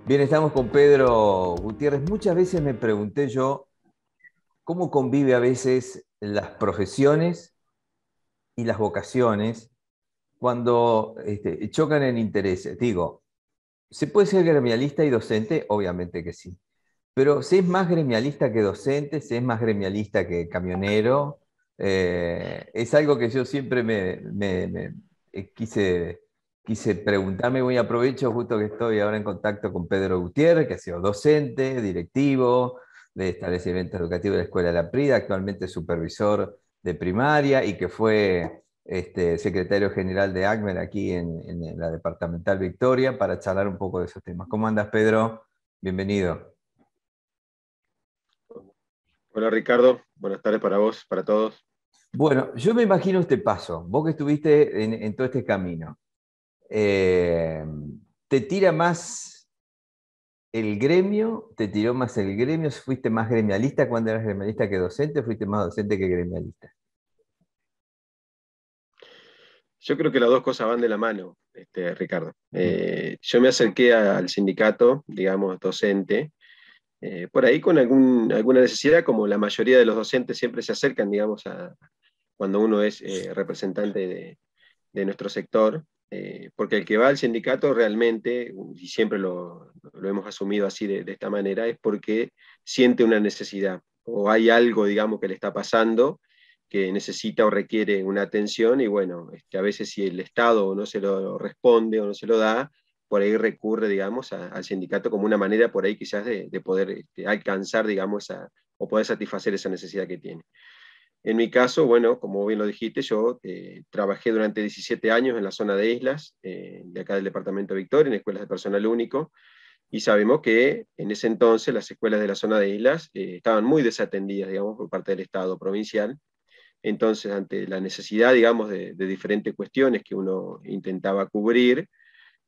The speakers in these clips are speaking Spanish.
Bien, estamos con Pedro Gutiérrez. Muchas veces me pregunté yo cómo convive a veces las profesiones y las vocaciones cuando chocan en intereses. Digo, ¿se puede ser gremialista y docente? Obviamente que sí. Pero ¿se es más gremialista que docente? ¿Se es más gremialista que camionero? Es algo que yo siempre quise preguntarme. Voy aprovecho justo que estoy ahora en contacto con Pedro Gutiérrez, que ha sido docente, directivo de establecimientos educativos de la Escuela de la Prida, actualmente supervisor de primaria y que fue secretario general de ACMER aquí en la departamental Victoria para charlar un poco de esos temas. ¿Cómo andas, Pedro? Bienvenido. Hola Ricardo, buenas tardes para vos, para todos. Bueno, yo me imagino este paso, vos que estuviste en todo este camino, eh, ¿te tira más el gremio? ¿Te tiró más el gremio? ¿Fuiste más gremialista cuando eras gremialista que docente? ¿O fuiste más docente que gremialista? Yo creo que las dos cosas van de la mano, Ricardo. Mm. Yo me acerqué al sindicato, digamos, docente, por ahí con alguna necesidad, como la mayoría de los docentes siempre se acercan, digamos, cuando uno es representante de nuestro sector, porque el que va al sindicato realmente, y siempre lo hemos asumido así de esta manera, es porque siente una necesidad o hay algo, digamos, que le está pasando que necesita o requiere una atención y bueno, a veces si el Estado no se lo responde o no se lo da, por ahí recurre, digamos, al sindicato como una manera por ahí quizás de poder alcanzar, digamos, o poder satisfacer esa necesidad que tiene. En mi caso, bueno, como bien lo dijiste, yo trabajé durante 17 años en la zona de islas, de acá del departamento de Victoria, en escuelas de personal único, y sabemos que en ese entonces las escuelas de la zona de islas estaban muy desatendidas, digamos, por parte del Estado provincial. Entonces, ante la necesidad, digamos, de diferentes cuestiones que uno intentaba cubrir,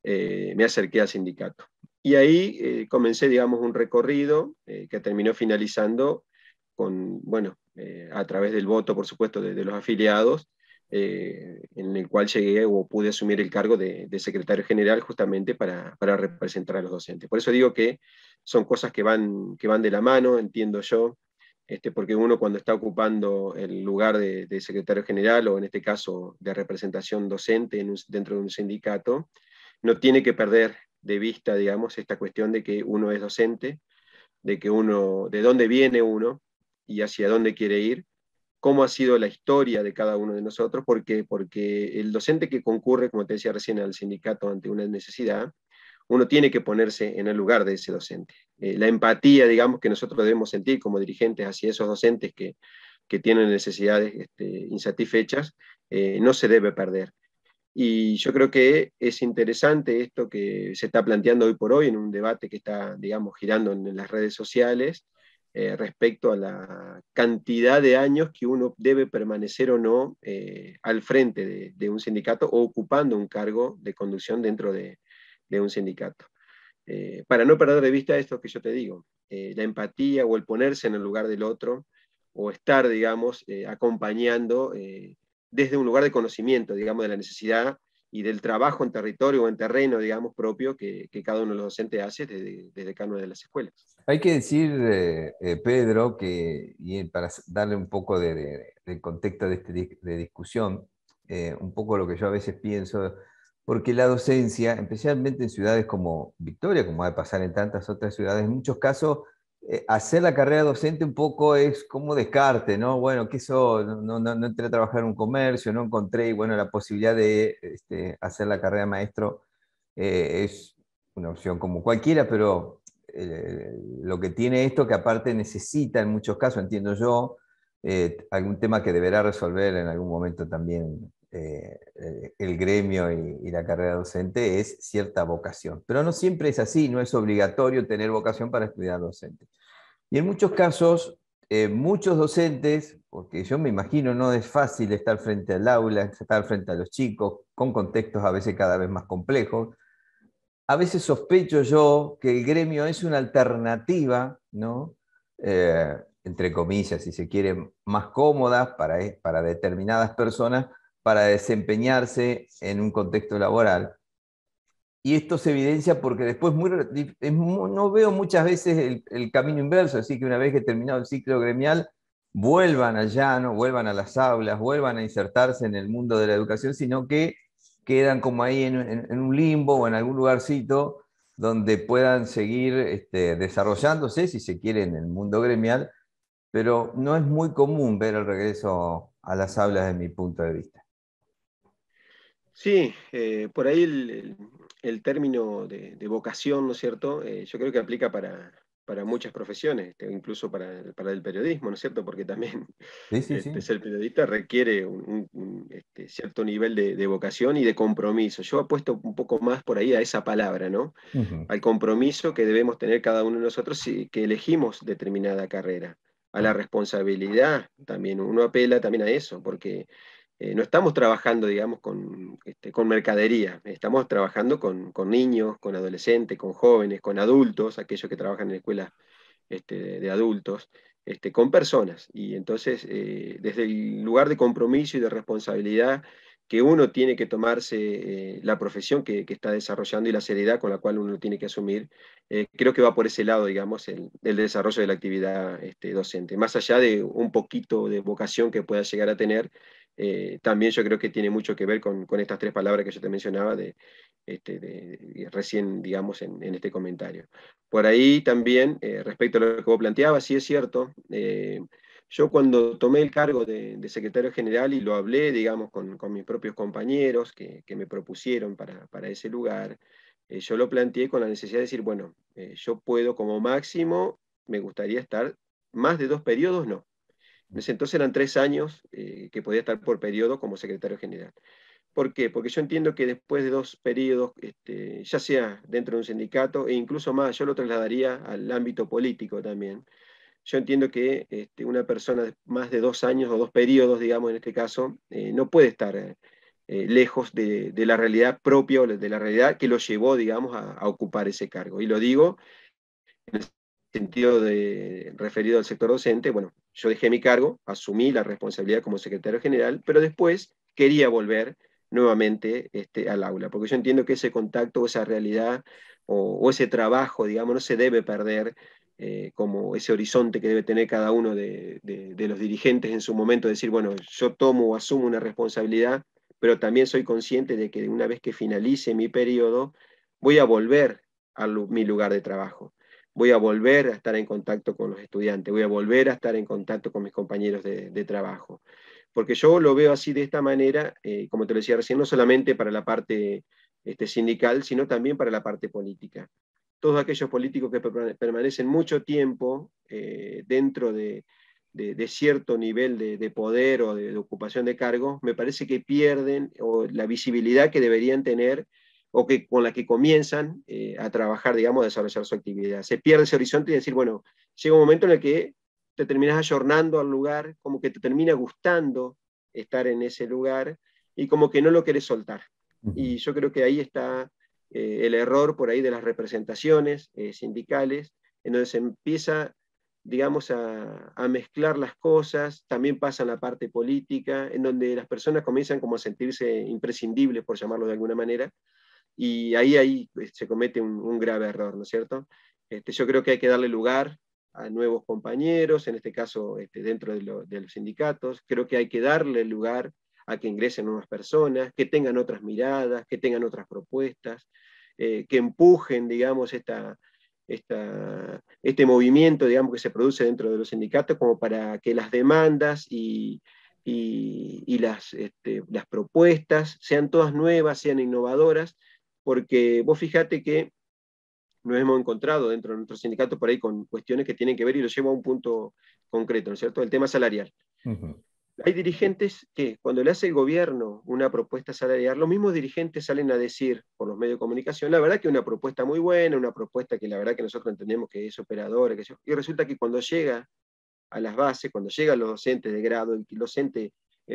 me acerqué al sindicato. Y ahí comencé, digamos, un recorrido que terminó finalizando con, bueno, a través del voto, por supuesto, de los afiliados, en el cual llegué o pude asumir el cargo de secretario general justamente para representar a los docentes. Por eso digo que son cosas que van de la mano, entiendo yo, porque uno cuando está ocupando el lugar de secretario general o en este caso de representación docente dentro de un sindicato, no tiene que perder de vista, digamos, esta cuestión de que uno es docente, de que uno, de dónde viene uno y hacia dónde quiere ir, cómo ha sido la historia de cada uno de nosotros, porque el docente que concurre, como te decía recién, al sindicato ante una necesidad, uno tiene que ponerse en el lugar de ese docente. La empatía, digamos, que nosotros debemos sentir como dirigentes hacia esos docentes que tienen necesidades insatisfechas, no se debe perder. Y yo creo que es interesante esto que se está planteando hoy por hoy en un debate que está, digamos, girando en las redes sociales respecto a la cantidad de años que uno debe permanecer o no al frente de un sindicato o ocupando un cargo de conducción dentro de un sindicato. Para no perder de vista esto que yo te digo, la empatía o el ponerse en el lugar del otro o estar, digamos, acompañando desde un lugar de conocimiento, digamos, de la necesidad y del trabajo en territorio o en terreno, digamos, propio que cada uno de los docentes hace desde cada una de las escuelas. Hay que decir, Pedro, para darle un poco de contexto de discusión, un poco lo que yo a veces pienso, porque la docencia, especialmente en ciudades como Victoria, como va a pasar en tantas otras ciudades, en muchos casos, hacer la carrera docente un poco es como descarte, ¿no? Bueno, que eso, no entré a trabajar en un comercio, no encontré, y bueno, la posibilidad de hacer la carrera de maestro es una opción como cualquiera, pero lo que tiene esto que aparte necesita en muchos casos, entiendo yo, algún tema que deberá resolver en algún momento también el gremio y la carrera docente es cierta vocación. Pero no siempre es así, no es obligatorio tener vocación para estudiar docente. Y en muchos casos, muchos docentes, porque yo me imagino no es fácil estar frente al aula, estar frente a los chicos, con contextos a veces cada vez más complejos, a veces sospecho yo que el gremio es una alternativa, ¿no? Entre comillas, si se quiere, más cómoda para determinadas personas para desempeñarse en un contexto laboral. y esto se evidencia porque después no veo muchas veces el camino inverso, así que una vez que terminado el ciclo gremial, vuelvan al llano, vuelvan a las aulas, vuelvan a insertarse en el mundo de la educación, sino que quedan como ahí en un limbo o en algún lugarcito donde puedan seguir desarrollándose, si se quiere, en el mundo gremial, pero no es muy común ver el regreso a las aulas desde mi punto de vista. Sí, por ahí el término de vocación, ¿no es cierto? Yo creo que aplica para muchas profesiones, incluso para el periodismo, ¿no es cierto? Porque también Sí, sí, sí. ser periodista requiere cierto nivel de vocación y de compromiso. Yo apuesto un poco más por ahí a esa palabra, ¿no? Ujú. Al compromiso que debemos tener cada uno de nosotros que elegimos determinada carrera, a la responsabilidad también. Uno apela también a eso, porque no estamos trabajando, digamos, con mercadería, estamos trabajando con niños, con adolescentes, con jóvenes, con adultos, aquellos que trabajan en escuelas de adultos, con personas. Y entonces, desde el lugar de compromiso y de responsabilidad que uno tiene que tomarse la profesión que está desarrollando y la seriedad con la cual uno tiene que asumir, creo que va por ese lado, digamos, el desarrollo de la actividad docente. Más allá de un poquito de vocación que pueda llegar a tener, también yo creo que tiene mucho que ver con estas tres palabras que yo te mencionaba recién, digamos, en este comentario. Por ahí también, respecto a lo que vos planteabas, sí es cierto, yo cuando tomé el cargo de secretario general y lo hablé, digamos, con mis propios compañeros que me propusieron para ese lugar, yo lo planteé con la necesidad de decir, bueno, yo puedo como máximo, me gustaría estar más de 2 periodos, no. En ese entonces eran 3 años que podía estar por periodo como secretario general. ¿Por qué? Porque yo entiendo que después de 2 periodos, ya sea dentro de un sindicato e incluso más, yo lo trasladaría al ámbito político también. Yo entiendo que una persona de más de 2 años o 2 periodos, digamos en este caso, no puede estar lejos de la realidad propia o de la realidad que lo llevó, digamos, a ocupar ese cargo. Y lo digo en el sentido referido al sector docente. Bueno, yo dejé mi cargo, asumí la responsabilidad como secretario general, pero después quería volver nuevamente al aula, porque yo entiendo que ese contacto, esa realidad o ese trabajo, digamos, no se debe perder como ese horizonte que debe tener cada uno de los dirigentes en su momento, de decir, bueno, yo tomo o asumo una responsabilidad, pero también soy consciente de que una vez que finalice mi periodo, voy a volver a mi lugar de trabajo, voy a volver a estar en contacto con los estudiantes, voy a volver a estar en contacto con mis compañeros de trabajo. Porque yo lo veo así de esta manera, como te lo decía recién, no solamente para la parte sindical, sino también para la parte política. Todos aquellos políticos que permanecen mucho tiempo dentro de cierto nivel de poder o de ocupación de cargos, me parece que pierden la visibilidad que deberían tener o con la que comienzan a trabajar, digamos, a desarrollar su actividad. Se pierde ese horizonte y decir, bueno, llega un momento en el que te terminas ayornando al lugar, como que te termina gustando estar en ese lugar y como que no lo querés soltar. Ujú. Y yo creo que ahí está el error por ahí de las representaciones sindicales, en donde se empieza, digamos, a mezclar las cosas, también pasa en la parte política, en donde las personas comienzan como a sentirse imprescindibles, por llamarlo de alguna manera, y ahí se comete un grave error, ¿no es cierto? Yo creo que hay que darle lugar a nuevos compañeros, en este caso dentro de los sindicatos, creo que hay que darle lugar a que ingresen nuevas personas, que tengan otras miradas, que tengan otras propuestas, que empujen, digamos, este movimiento, digamos, que se produce dentro de los sindicatos como para que las demandas y las propuestas sean todas nuevas, sean innovadoras, porque vos fíjate que nos hemos encontrado dentro de nuestro sindicato por ahí con cuestiones que tienen que ver y lo llevo a un punto concreto, ¿no es cierto? El tema salarial. Ujú. Hay dirigentes que cuando le hace el gobierno una propuesta salarial, los mismos dirigentes salen a decir por los medios de comunicación, la verdad que una propuesta muy buena, una propuesta que la verdad que nosotros entendemos que es operadora, y resulta que cuando llega a las bases, cuando llegan los docentes de grado, el docente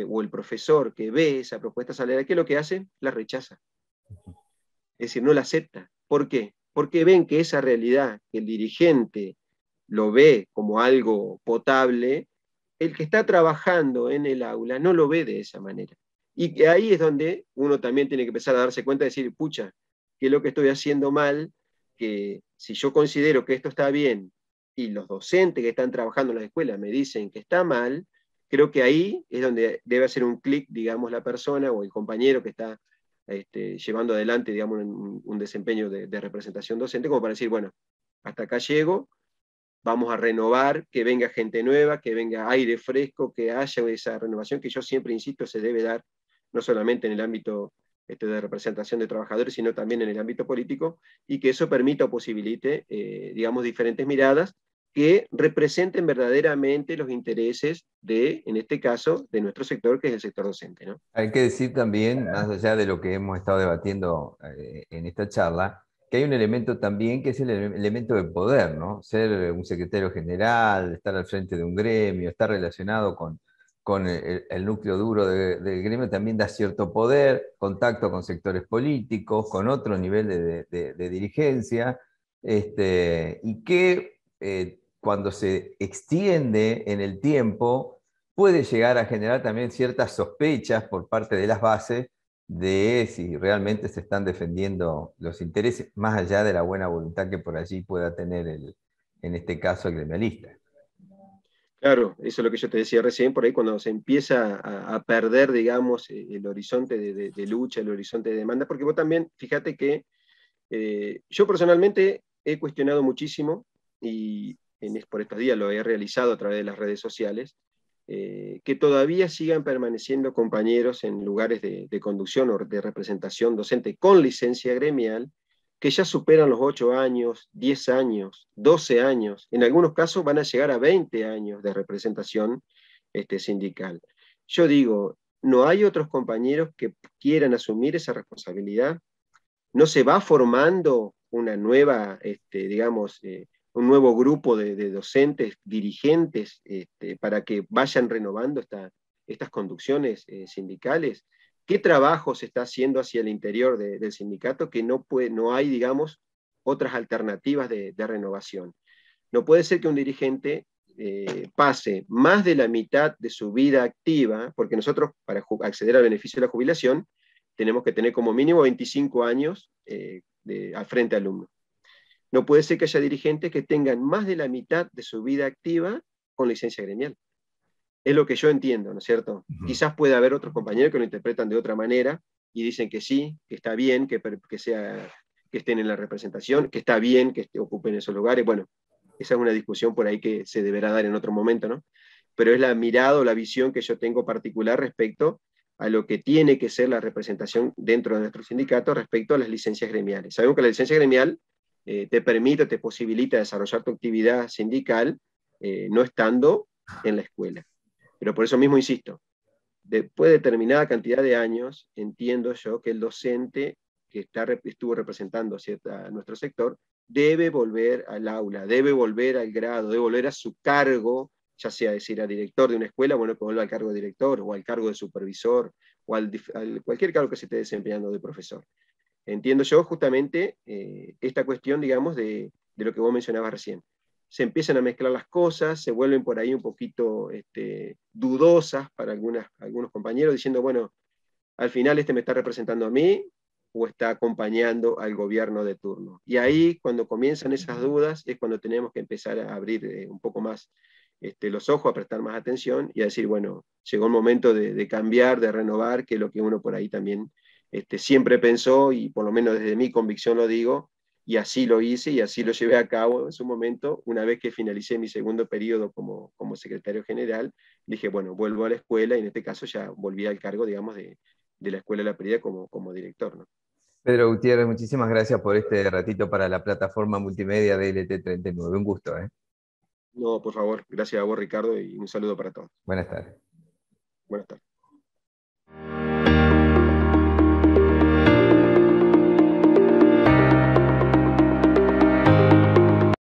o el profesor que ve esa propuesta salarial, ¿qué es lo que hace? La rechaza. Es decir, no la acepta. ¿Por qué? Porque ven que esa realidad, que el dirigente lo ve como algo potable, el que está trabajando en el aula no lo ve de esa manera. Y ahí es donde uno también tiene que empezar a darse cuenta de decir, pucha, qué es lo que estoy haciendo mal, que si yo considero que esto está bien y los docentes que están trabajando en las escuelas me dicen que está mal, creo que ahí es donde debe hacer un clic, digamos, la persona o el compañero que está llevando adelante, digamos, un desempeño de representación docente, como para decir, bueno, hasta acá llego, vamos a renovar, que venga gente nueva, que venga aire fresco, que haya esa renovación que yo siempre insisto se debe dar, no solamente en el ámbito de representación de trabajadores, sino también en el ámbito político, y que eso permita o posibilite, digamos, diferentes miradas que representen verdaderamente los intereses de, en este caso, de nuestro sector, que es el sector docente, ¿no? Hay que decir también, más allá de lo que hemos estado debatiendo en esta charla, que hay un elemento también que es el elemento de poder, ¿no? Ser un secretario general, estar al frente de un gremio, estar relacionado con el núcleo duro del gremio también da cierto poder, contacto con sectores políticos, con otro nivel de dirigencia, y que cuando se extiende en el tiempo puede llegar a generar también ciertas sospechas por parte de las bases de si realmente se están defendiendo los intereses, más allá de la buena voluntad que por allí pueda tener en este caso el gremialista. Claro, eso es lo que yo te decía recién, por ahí cuando se empieza a perder, digamos, el horizonte de lucha, el horizonte de demanda, porque vos también, fíjate que yo personalmente he cuestionado muchísimo, y por estos días lo he realizado a través de las redes sociales, que todavía sigan permaneciendo compañeros en lugares de conducción o de representación docente con licencia gremial, que ya superan los 8 años, 10 años, 12 años, en algunos casos van a llegar a 20 años de representación sindical. Yo digo, ¿no hay otros compañeros que quieran asumir esa responsabilidad? ¿No se va formando una nueva, digamos, un nuevo grupo de docentes, dirigentes, para que vayan renovando estas conducciones sindicales? ¿Qué trabajo se está haciendo hacia el interior del sindicato que no hay, digamos, otras alternativas de renovación? No puede ser que un dirigente pase más de la mitad de su vida activa, porque nosotros para acceder al beneficio de la jubilación tenemos que tener como mínimo 25 años al frente alumno. No puede ser que haya dirigentes que tengan más de la mitad de su vida activa con licencia gremial. Es lo que yo entiendo, ¿no es cierto? Quizás puede haber otros compañeros que lo interpretan de otra manera y dicen que sí, que está bien, que estén en la representación, que está bien que ocupen esos lugares. Bueno, esa es una discusión por ahí que se deberá dar en otro momento, ¿no? Pero es la mirada o la visión que yo tengo particular respecto a lo que tiene que ser la representación dentro de nuestro sindicato respecto a las licencias gremiales. Sabemos que la licencia gremial te permite, te posibilita desarrollar tu actividad sindical no estando en la escuela. Pero por eso mismo insisto, después de determinada cantidad de años, entiendo yo que el docente que estuvo representando a nuestro sector debe volver al aula, debe volver al grado, debe volver a su cargo, ya sea decir a director de una escuela, bueno, que vuelva al cargo de director, o al cargo de supervisor, o cualquier cargo que se esté desempeñando de profesor. Entiendo yo justamente esta cuestión, digamos, de lo que vos mencionabas recién. Se empiezan a mezclar las cosas, se vuelven por ahí un poquito dudosas para algunos compañeros, diciendo, bueno, al final me está representando a mí o está acompañando al gobierno de turno. Y ahí, cuando comienzan esas dudas, es cuando tenemos que empezar a abrir un poco más los ojos, a prestar más atención y a decir, bueno, llegó el momento de cambiar, de renovar, que es lo que uno por ahí también siempre pensó, y por lo menos desde mi convicción lo digo, y así lo hice y así lo llevé a cabo en su momento. Una vez que finalicé mi segundo periodo como secretario general, dije, bueno, vuelvo a la escuela, y en este caso ya volví al cargo, digamos, de la Escuela de la Prida como director, ¿no? Pedro Gutiérrez, muchísimas gracias por este ratito para la plataforma multimedia de LT39. Un gusto, ¿eh? No, por favor, gracias a vos, Ricardo, y un saludo para todos. Buenas tardes.